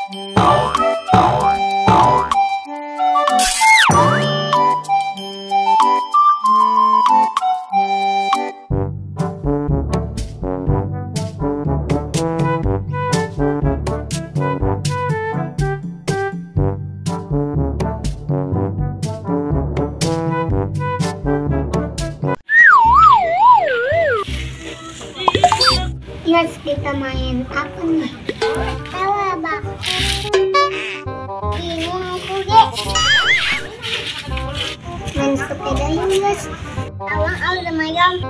Yes, kita main apa nih? Tahu abang? Bingung aku deh. Main sepeda yuk guys. Awang ada mayam.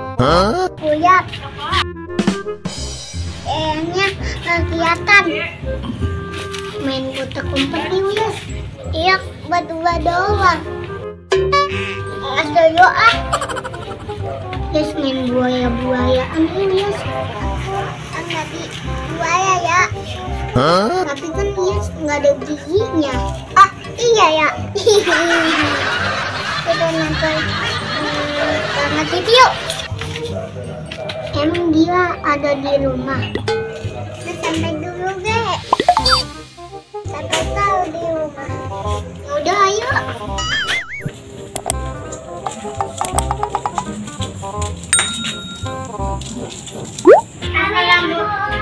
Kuyap. Kayaknya kegiatan. Main putar kumpet yuk guys. Iya, berdua doang. Asal yuk ah. Guys, main buaya-buayaan ini guys. Tadi buaya ya. Tapi kan dia nggak ada giginya. Ah iya ya. Kita nonton karena TV yuk. Emang dia ada di rumah. Kita sampai dulu deh. Sampai tahu di rumah. Udah ayo.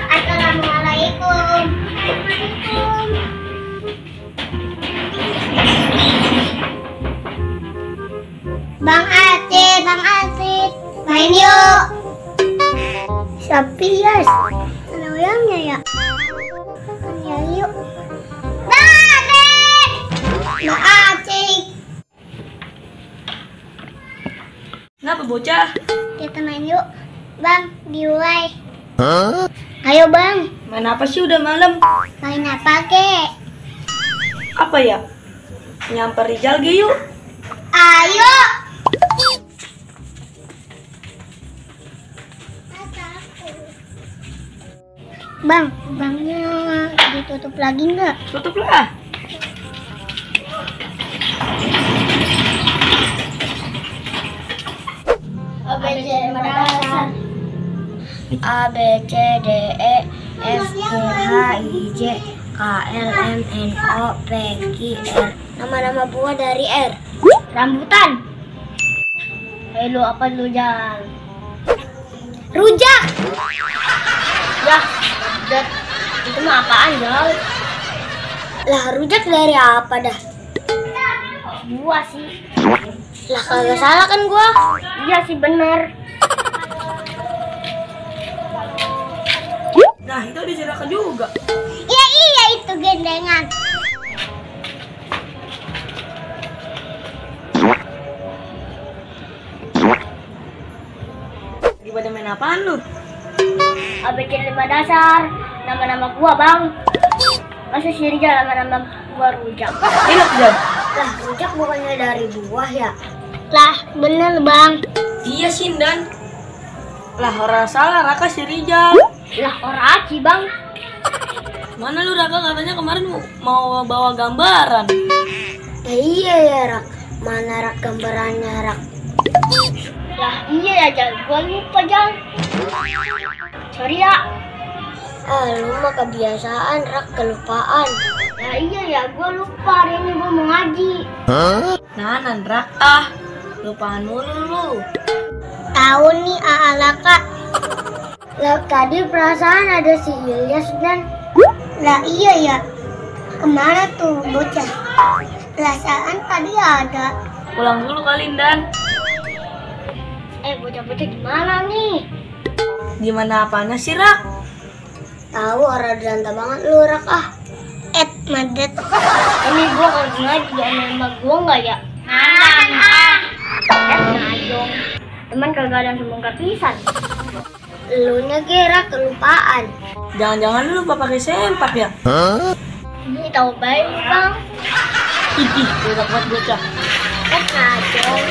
Assalamualaikum. Bang Aceh, main yuk. Siapa ya? Ada orangnya ya? Ya yuk. Bang Aceh. Kenapa bocah? Kita main yuk, Bang, di Uai. Ayo Bang. Main apa sih udah malam? Main apa kek? Apa ya? Nyamper Rizal ge yuk. Ayo. Bang, bangnya ditutup lagi nggak? Tutup lah. A B C D E F G H I J K L M N O P Q R. Nama-nama buah dari R. Rambutan. Halo, apa lu Jang? Rujak. Ya, rujak. Itu mah apaan Jang? Lah rujak dari apa dah? Buah sih. Lah kagak salah kan gua? Iya sih bener. Nah, itu ada jeraka juga. Iya itu gendengan. Lagi pada main apaan lu? ABC 5 dasar. Nama-nama gua Bang. Masa si Rizal nama-nama gua rujak? Enak Jam. Lah rujak bukannya dari buah ya? Lah bener Bang. Iya Sindan. Lah orang salah Raka si Rizal. Lah orang aci Bang. Mana lu Raka katanya kemarin mau bawa gambaran. Iya ya Rak. Mana Rak gambarannya Rak? Lah iya ya Jal. Gua lupa Jal. Sorry ya. Lu mah kebiasaan Rak, kelupaan. Nah iya ya, gua lupa hari ini gua mau ngaji. Nanan Rak lupaan mulu lu. Tahu nih Kak. Lah tadi perasaan ada si Ilyas dan lah iya ya. Kemana tuh bocah? Perasaan tadi ada. Pulang dulu kali Dan. Bocah-bocah gimana nih? Gimana apanya sih Rak? Tahu orang deranta banget lu Rak Madet. Ini gua kalau ngaji jangan sama gua enggak ya? Ngajong. Teman kagak ada yang sebongkar pisan. Lu nya gerak kelupaan. Jangan-jangan lu lupa pakai sempak ya? Ini tahu baik Bang. Ih, udah buat bocah. Ngajong.